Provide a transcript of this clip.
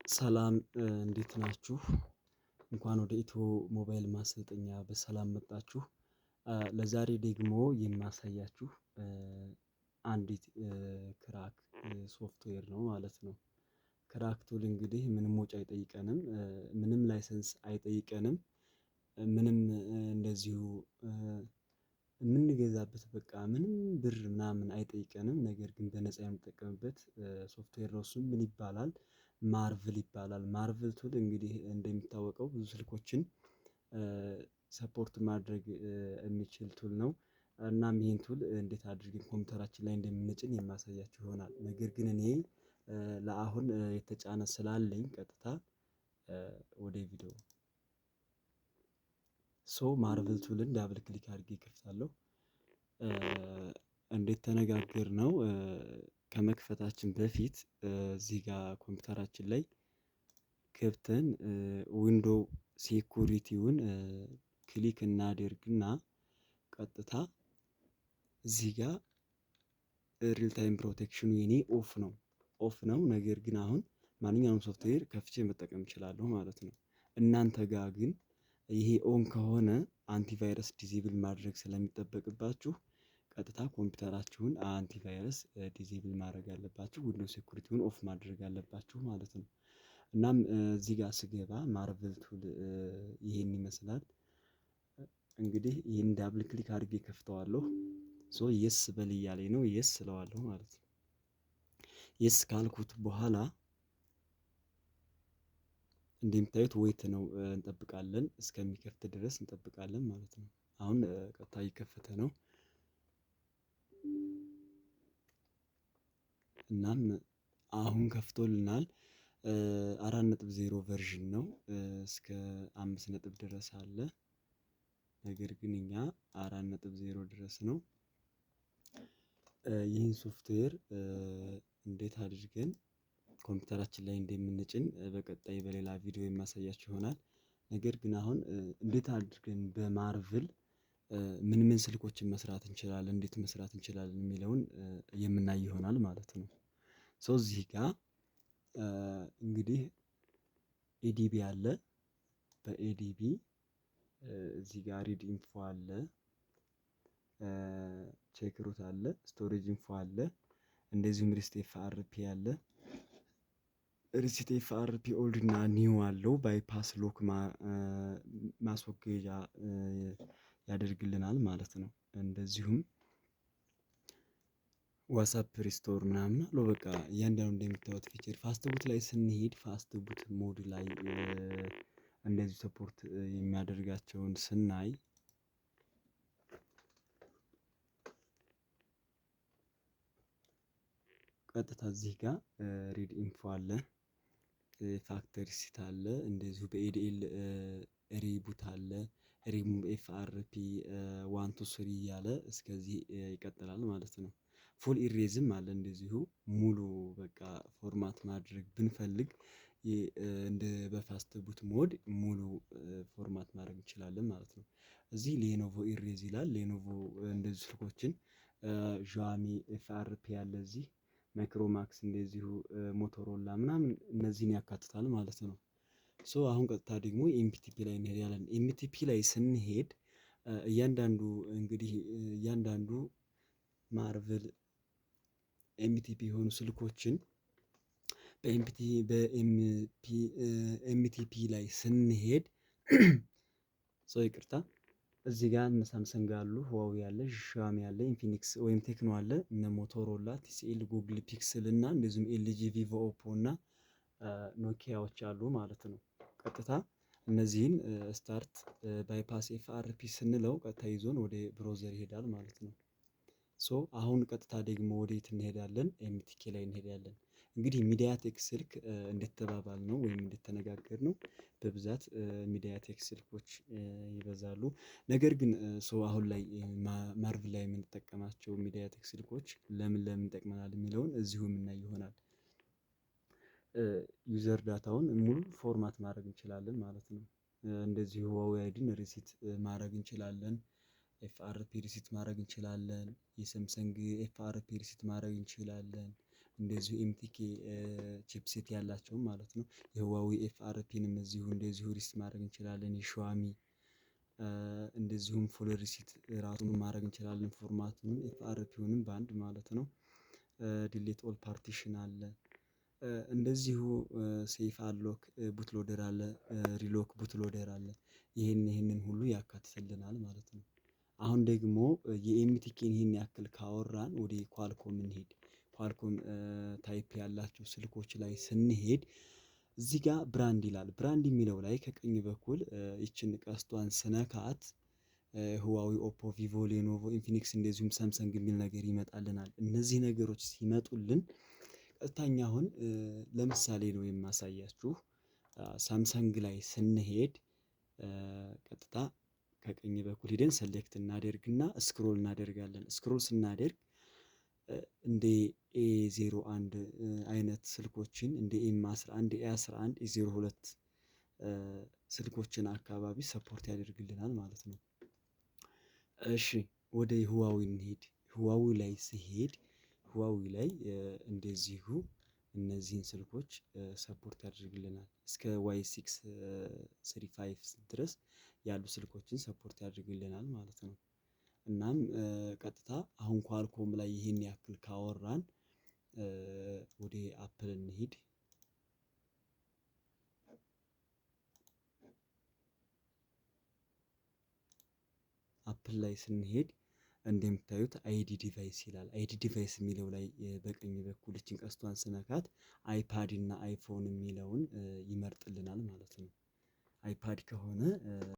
ሰላም እንዴት ናችሁ? እንኳን ወደ ኢትዮ ሞባይል ማሰልጠኛ በሰላም መጣችሁ። ለዛሬ ደግሞ የማሳያችሁ አንዲት ክራክ ሶፍትዌር ነው ማለት ነው። ክራክ ቱል እንግዲህ ምንም ወጪ አይጠይቀንም፣ ምንም ላይሰንስ አይጠይቀንም፣ ምንም እንደዚሁ የምንገዛበት በቃ ምንም ብር ምናምን አይጠይቀንም። ነገር ግን በነፃ የምንጠቀምበት ሶፍትዌር ነው። እሱም ምን ይባላል? ማርቭል ይባላል። ማርቭል ቱል እንግዲህ እንደሚታወቀው ብዙ ስልኮችን ሰፖርት ማድረግ የሚችል ቱል ነው። እናም ይህን ቱል እንዴት አድርገን ኮምፒውተራችን ላይ እንደምንጭን የማሳያችሁ ይሆናል። ነገር ግን እኔ ለአሁን የተጫነ ስላለኝ ቀጥታ ወደ ቪዲዮ ማርቭል ቱልን ዳብል ክሊክ አድርጌ እከፍታለሁ። እንዴት ተነጋገርነው ከመክፈታችን በፊት እዚህ ጋር ኮምፒውተራችን ላይ ገብተን ዊንዶው ሴኩሪቲውን ክሊክ እናደርግና ቀጥታ እዚህ ጋር ሪል ታይም ፕሮቴክሽኑ የኔ ኦፍ ነው። ነገር ግን አሁን ማንኛውም ሶፍትዌር ከፍቼ መጠቀም እችላለሁ ማለት ነው። እናንተ ጋር ግን ይሄ ኦን ከሆነ አንቲቫይረስ ዲዜብል ማድረግ ስለሚጠበቅባችሁ ቀጥታ ኮምፒውተራችሁን አንቲቫይረስ ዲዜብል ማድረግ አለባችሁ፣ ዊንዶው ሴኩሪቲውን ኦፍ ማድረግ አለባችሁ ማለት ነው። እናም እዚህ ጋር ስገባ ማርቨል ቱል ይሄን ይመስላል። እንግዲህ ይህን ዳብል ክሊክ አድርጌ ከፍተዋለሁ። የስ በል እያለኝ ነው። የስ ስለዋለሁ ማለት ነው። የስ ካልኩት በኋላ እንደምታዩት ዌት ነው እንጠብቃለን፣ እስከሚከፍት ድረስ እንጠብቃለን ማለት ነው። አሁን ቀጥታ እየከፈተ ነው። እናም አሁን ከፍቶልናል። 4.0 ቨርዥን ነው። እስከ 5 ድረስ አለ። ነገር ግን እኛ 4.0 ድረስ ነው። ይህን ሶፍትዌር እንዴት አድርገን ኮምፒውተራችን ላይ እንደምንጭን በቀጣይ በሌላ ቪዲዮ የማሳያችሁ ይሆናል። ነገር ግን አሁን እንዴት አድርገን በማርቭል ምን ምን ስልኮችን መስራት እንችላለን፣ እንዴት መስራት እንችላለን የሚለውን የምናይ ይሆናል ማለት ነው። እዚህ ጋር እንግዲህ ኤዲቢ አለ። በኤዲቢ እዚህ ጋር ሪድ ኢንፎ አለ፣ ቼክሩት አለ፣ ስቶሬጅ ኢንፎ አለ፣ እንደዚሁም ሪስት ኤፍአርፒ አለ። ሪስት ኤፍአርፒ ኦልድ እና ኒው አለው። ባይፓስ ሎክ ማስወገጃ ያደርግልናል ማለት ነው። እንደዚሁም ዋትስአፕ ሪስቶር ምናምን አለው። በቃ እያንዳንዱ እንደሚታዩት ፊቸር ፋስት ቡት ላይ ስንሄድ ፋስት ቡት ሞድ ላይ እንደዚህ ሰፖርት የሚያደርጋቸውን ስናይ ቀጥታ እዚህ ጋር ሪድ ኢንፎ አለ፣ ፋክተሪ ሲት አለ፣ እንደዚሁ በኤዲኤል ሪቡት አለ፣ ሪሙቭ ኤፍአርፒ 1 2 3 እያለ እስከዚህ ይቀጥላል ማለት ነው። ፉል ኢሬዝም አለ እንደዚሁ ሙሉ በቃ ፎርማት ማድረግ ብንፈልግ እንደ በፋስት ቡት ሞድ ሙሉ ፎርማት ማድረግ እንችላለን ማለት ነው። እዚህ ሌኖቮ ኢሬዝ ይላል። ሌኖቮ እንደዚህ ስልኮችን ዣሚ ኤፍአርፒ ያለ እዚህ ማይክሮማክስ እንደዚሁ ሞቶሮላ ምናምን እነዚህን ያካትታል ማለት ነው። አሁን ቀጥታ ደግሞ ኤምፒቲፒ ላይ እንሄዳለን። ኤምቲፒ ላይ ስንሄድ እያንዳንዱ ማርቨል ኤምቲፒ የሆኑ ስልኮችን በኤምቲፒ ላይ ስንሄድ ይቅርታ እዚህ ጋር እነ ሳምሰንግ አሉ፣ ህዋዌ አለ፣ ሻሚ አለ፣ ኢንፊኒክስ ወይም ቴክኖ አለ፣ እነ ሞቶሮላ፣ ቲሲኤል፣ ጉግል ፒክስል እና እንደዚሁም ኤልጂ፣ ቪቮ፣ ኦፖ እና ኖኪያዎች አሉ ማለት ነው። ቀጥታ እነዚህን ስታርት ባይፓስ ኤፍአርፒ ስንለው ቀጥታ ይዞን ወደ ብሮዘር ይሄዳል ማለት ነው። አሁን ቀጥታ ደግሞ ወዴት እንሄዳለን? ኤምቲኬ ላይ እንሄዳለን። እንግዲህ ሚዲያቴክ ስልክ እንደተባባል ነው ወይም እንደተነጋገር ነው በብዛት ሚዲያቴክ ስልኮች ይበዛሉ። ነገር ግን አሁን ላይ ማርቭል ላይ የምንጠቀማቸው ሚዲያቴክ ስልኮች ለምን ይጠቅመናል የሚለውን እዚሁ የምናይ ይሆናል። ዩዘር ዳታውን ሙሉ ፎርማት ማድረግ እንችላለን ማለት ነው። እንደዚሁ ህዋዌ አይዲን ሪሲት ማድረግ እንችላለን። ኤፍአርፒ ሪሲት ማድረግ እንችላለን። የሳምሰንግ ኤፍአርፒ ሪሲት ማድረግ እንችላለን። እንደዚሁ ኤምቲኬ ቺፕሴት ያላቸውም ማለት ነው። የህዋዊ ኤፍአርፒንም እዚሁ እንደዚሁ ሪስት ማድረግ እንችላለን። የሸዋሚ እንደዚሁም ፉል ሪሲት ራሱን ማድረግ እንችላለን። ፎርማቱንም ኤፍአርፒውንም በአንድ ማለት ነው። ዲሌት ኦል ፓርቲሽን አለ። እንደዚሁ ሴፍ አሎክ ቡትሎደር አለ። ሪሎክ ቡትሎደር አለ። ይህንን ሁሉ ያካትትልናል ማለት ነው። አሁን ደግሞ የኤምቲኬን ይህን ያክል ካወራን ወደ ኳልኮም እንሄድ። ኳልኮም ታይፕ ያላቸው ስልኮች ላይ ስንሄድ እዚህ ጋር ብራንድ ይላል። ብራንድ የሚለው ላይ ከቀኝ በኩል ይችን ቀስቷን ስነካት ህዋዊ፣ ኦፖ፣ ቪቮ፣ ሌኖቮ፣ ኢንፊኒክስ እንደዚሁም ሳምሰንግ የሚል ነገር ይመጣልናል። እነዚህ ነገሮች ሲመጡልን ቀጥታኛ አሁን ለምሳሌ ነው የማሳያችሁ። ሳምሰንግ ላይ ስንሄድ ቀጥታ ከቀኝ በኩል ሄደን ሰሌክት እናደርግና ስክሮል እናደርጋለን። ስክሮል ስናደርግ እንደ ኤ01 አይነት ስልኮችን እንደ ኤም11፣ ኤ11፣ ኤ02 ስልኮችን አካባቢ ሰፖርት ያደርግልናል ማለት ነው። እሺ ወደ ህዋዊ እንሄድ። ህዋዊ ላይ ሲሄድ ህዋዊ ላይ እንደዚሁ እነዚህን ስልኮች ሰፖርት ያደርግልናል። እስከ Y635 ድረስ ያሉ ስልኮችን ሰፖርት ያደርግልናል ማለት ነው። እናም ቀጥታ አሁን ኳልኮም ላይ ይህን ያክል ካወራን ወደ አፕል እንሂድ። አፕል ላይ ስንሄድ እንደምታዩት አይዲ ዲቫይስ ይላል። አይዲ ዲቫይስ የሚለው ላይ በቀኝ በኩል እችን ቀስቷን ስነካት አይፓድ እና አይፎን የሚለውን ይመርጥልናል ማለት ነው። አይፓድ ከሆነ